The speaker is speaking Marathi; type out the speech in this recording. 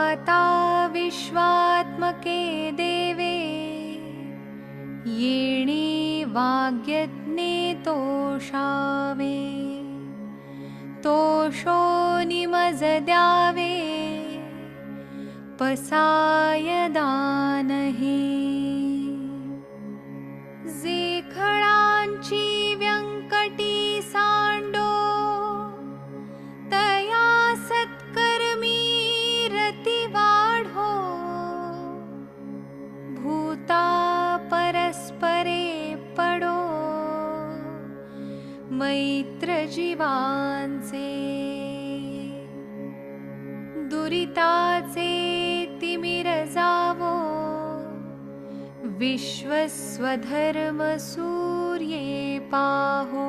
विधाता विश्वात्मके देवे येणे वाग्यज्ञे तोषावे तोषो निमज द्यावे पसाय दानहे जे खळांची व्यंकटी सांडो तया सत्कर्मी रती वाढो भूता परस्परे पडो मैत्र जीवांचे दुरिताचे तिमिर जावो विश्वस्वधर्म सूर्ये पाहो